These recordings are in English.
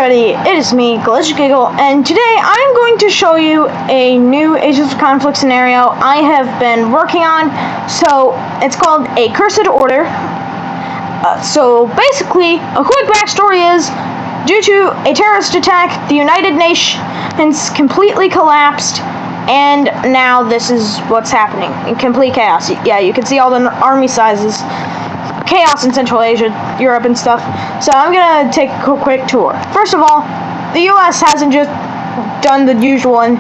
everybody, it is me, Glitch Giggle, and today I'm going to show you a new Agents of Conflict scenario I have been working on. So, it's called A Cursed Order. So, basically, a quick backstory is, due to a terrorist attack, the United Nations completely collapsed, and now this is what's happening, in complete chaos. Yeah, you can see all the army sizes. Chaos in Central Asia, Europe, and stuff. So I'm gonna take a quick tour. First of all, the U.S. hasn't just done the usual and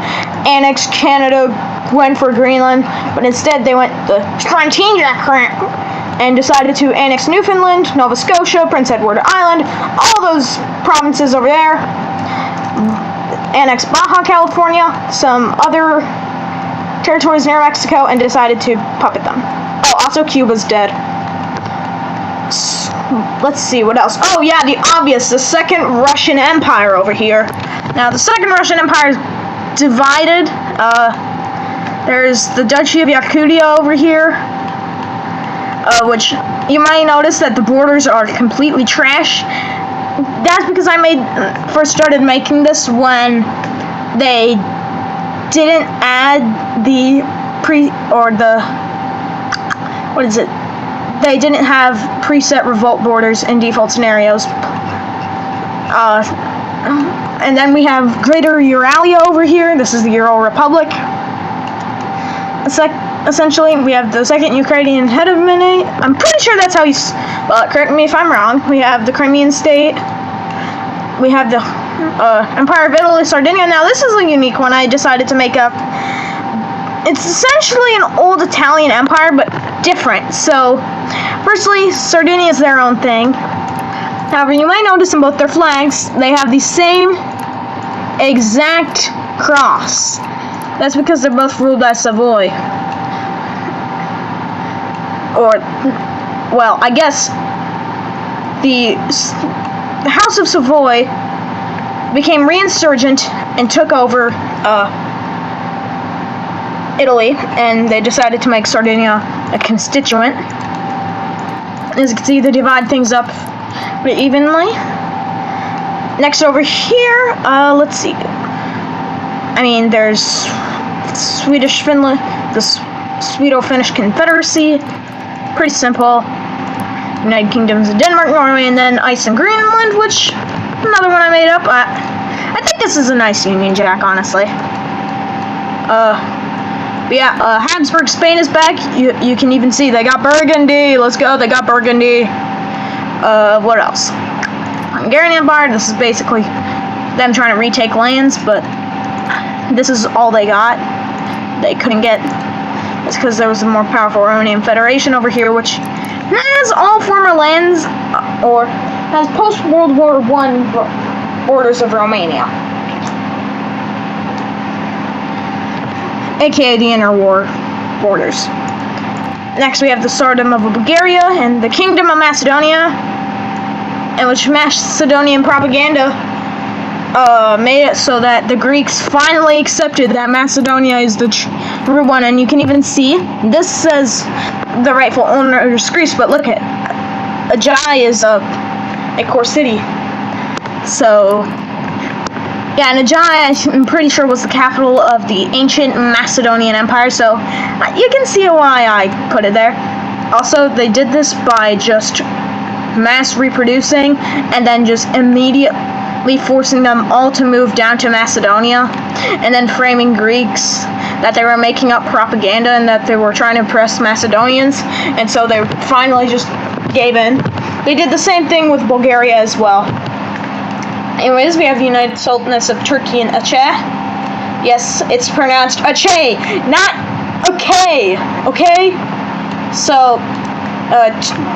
annexed Canada, went for Greenland, but instead they went the strategic and decided to annex Newfoundland, Nova Scotia, Prince Edward Island, all those provinces over there. Annex Baja California, some other territories near Mexico, and decided to puppet them. Oh, also Cuba's dead. Let's see what else. Oh yeah, the obvious, the Second Russian Empire over here. Now the Second Russian Empire is divided. There's the Duchy of Yakutia over here, which you might notice that the borders are completely trash. That's because I first started making this when they didn't add they didn't have preset revolt borders in default scenarios. And then we have Greater Euralia over here. This is the Ural Republic. Essentially, we have the Second Ukrainian Hegemony. I'm pretty sure that's how you... Well, correct me if I'm wrong. We have the Crimean State. We have the Empire of Italy, Sardinia. Now, this is a unique one I decided to make up. It's essentially an old Italian empire, but different. So, firstly, Sardinia is their own thing. However, you might notice in both their flags, they have the same exact cross. That's because they're both ruled by Savoy. Or, well, I guess the House of Savoy became reinsurgent and took over Italy, and they decided to make Sardinia a constituent. As you can see, they divide things up pretty evenly. Next over here, let's see. I mean, there's Swedish Finland, the Swedish-Finnish Confederacy. Pretty simple. United Kingdoms of Denmark, Norway, and then Ice and Greenland, which another one I made up. I think this is a nice Union Jack, honestly. But yeah, Habsburg Spain is back. You can even see they got Burgundy. Let's go, they got Burgundy. What else? Hungarian Empire. This is basically them trying to retake lands, but this is all they got. They couldn't get. It's because there was a more powerful Romanian Federation over here, which has all former lands or has post-World War I borders of Romania, aka the interwar borders. Next we have the Tsardom of Bulgaria and the Kingdom of Macedonia, in which Macedonian propaganda made it so that the Greeks finally accepted that Macedonia is the true one. And you can even see, this says the rightful owner is Greece, but look at Achaia is a core city. So yeah, and Achaia, I'm pretty sure, was the capital of the ancient Macedonian Empire, so you can see why I put it there. Also, they did this by just mass reproducing and then just immediately forcing them all to move down to Macedonia, and then framing Greeks that they were making up propaganda and that they were trying to impress Macedonians, and so they finally just gave in. They did the same thing with Bulgaria as well. Anyways, we have the United Sultanates of Turkey and Aceh. Yes, it's pronounced Aceh, not okay, okay? So,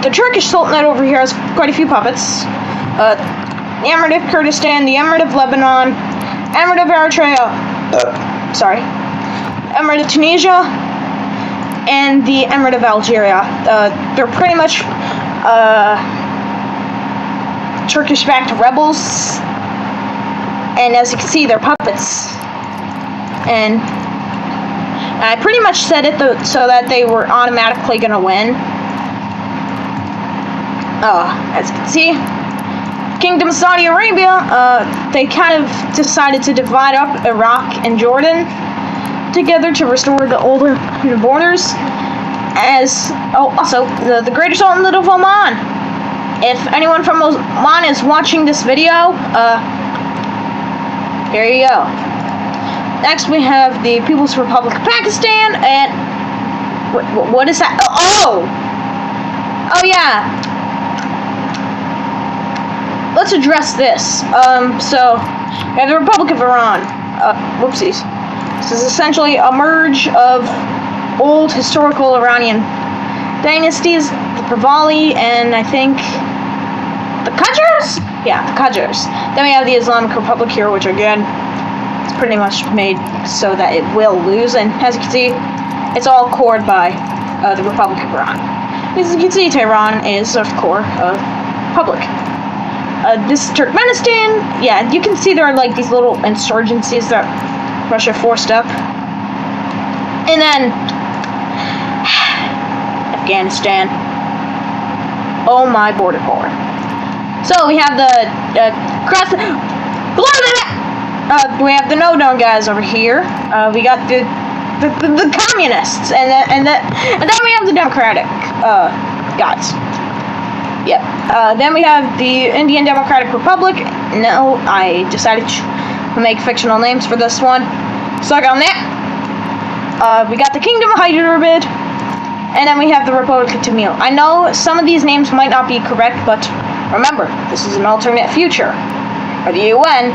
the Turkish Sultanate over here has quite a few puppets. The Emirate of Kurdistan, the Emirate of Lebanon, Emirate of Eritrea, Emirate of Tunisia, and the Emirate of Algeria. They're pretty much Turkish-backed rebels. And as you can see, they're puppets. And I pretty much set it so that they were automatically gonna win. As you can see, Kingdom of Saudi Arabia, they kind of decided to divide up Iraq and Jordan together to restore the old borders. Also, the Greater Sultanate of Oman. If anyone from Oman is watching this video, here you go. Next, we have the People's Republic of Pakistan, and what is that? Oh yeah. Let's address this. So we have the Republic of Iran. Whoopsies. This is essentially a merge of old historical Iranian dynasties, the Pahlavi, and I think the Qajars? Yeah, the Qajars. Then we have the Islamic Republic here, which again, it's pretty much made so that it will lose, and as you can see, it's all cored by the Republic of Iran. As you can see, Tehran is, of course, a republic. This is Turkmenistan. Yeah, you can see there are like these little insurgencies that Russia forced up. And then Afghanistan. Oh my border core. So we have we have the no guys over here. We got the communists, and then we have the democratic guys. Yep. Then we have the Indian Democratic Republic. No, I decided to make fictional names for this one. Suck on that. We got the Kingdom of Hyderabad, and then we have the Republic of Tamil. I know some of these names might not be correct, but remember, this is an alternate future, where the UN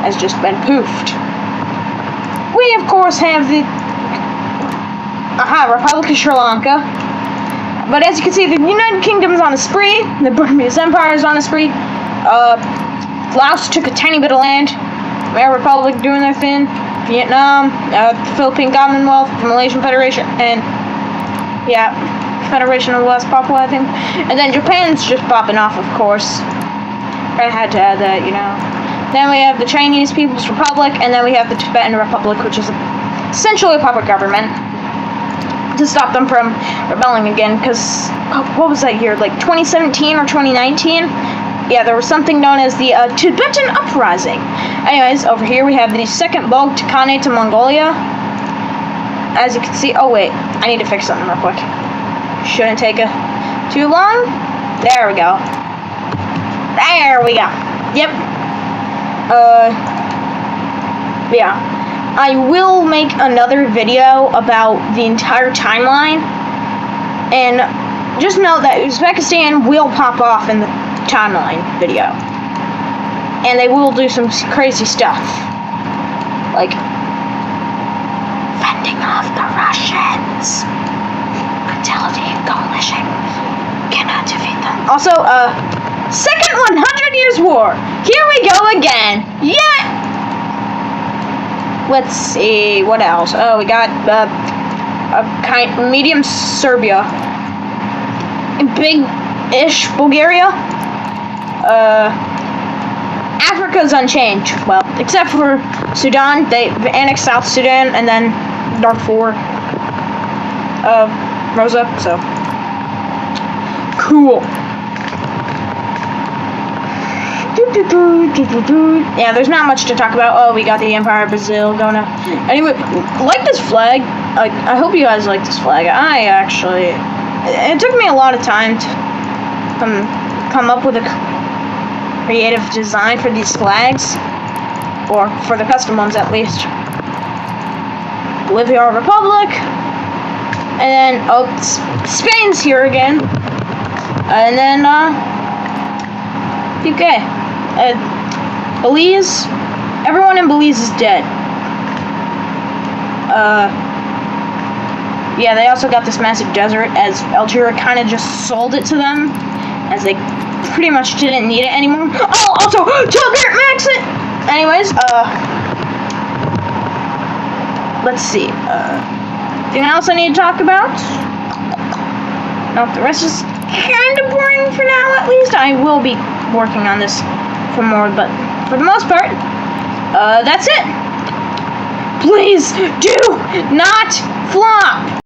has just been poofed. We, of course, have the Republic of Sri Lanka. But as you can see, the United Kingdom is on a spree. The Burmese Empire is on a spree. Laos took a tiny bit of land. Khmer Republic doing their thing. Vietnam, the Philippine Commonwealth, the Malaysian Federation, and yeah, Federation of West Papua, I think. And then Japan's just popping off, of course. I had to add that, you know. Then we have the Chinese People's Republic, and then we have the Tibetan Republic, which is essentially a puppet government to stop them from rebelling again, because what was that year, like 2017 or 2019? Yeah, there was something known as the Tibetan Uprising. Anyways, over here we have the Second Bogd Khanate to Mongolia. As you can see, oh wait, I need to fix something real quick. Shouldn't take too long. There we go. There we go. Yep. Yeah. I will make another video about the entire timeline, and just know that Uzbekistan will pop off in the timeline video, and they will do some crazy stuff, like fending off the Russians until the coalition cannot defeat them. Also, Second 100 Years' War. Here we go again. Yeah. Let's see, what else? Oh, we got medium Serbia, big-ish Bulgaria. Africa's unchanged. Well, except for Sudan, they annexed South Sudan, and then Darfur rose up. So cool. Yeah, there's not much to talk about. Oh, we got the Empire of Brazil going up. Anyway, like this flag. I hope you guys like this flag. It took me a lot of time to come up with a creative design for these flags, or for the custom ones at least. Bolivia Republic, and then Spain's here again, and then UK. Belize, everyone in Belize is dead. Yeah, they also got this massive desert, as Algeria kind of just sold it to them, as they pretty much didn't need it anymore. Oh, also, Tailgate Max it! Anyways, let's see, anything else I need to talk about? No, the rest is kind of boring for now, at least. I will be working on this for more, but for the most part, that's it. Please do not flop.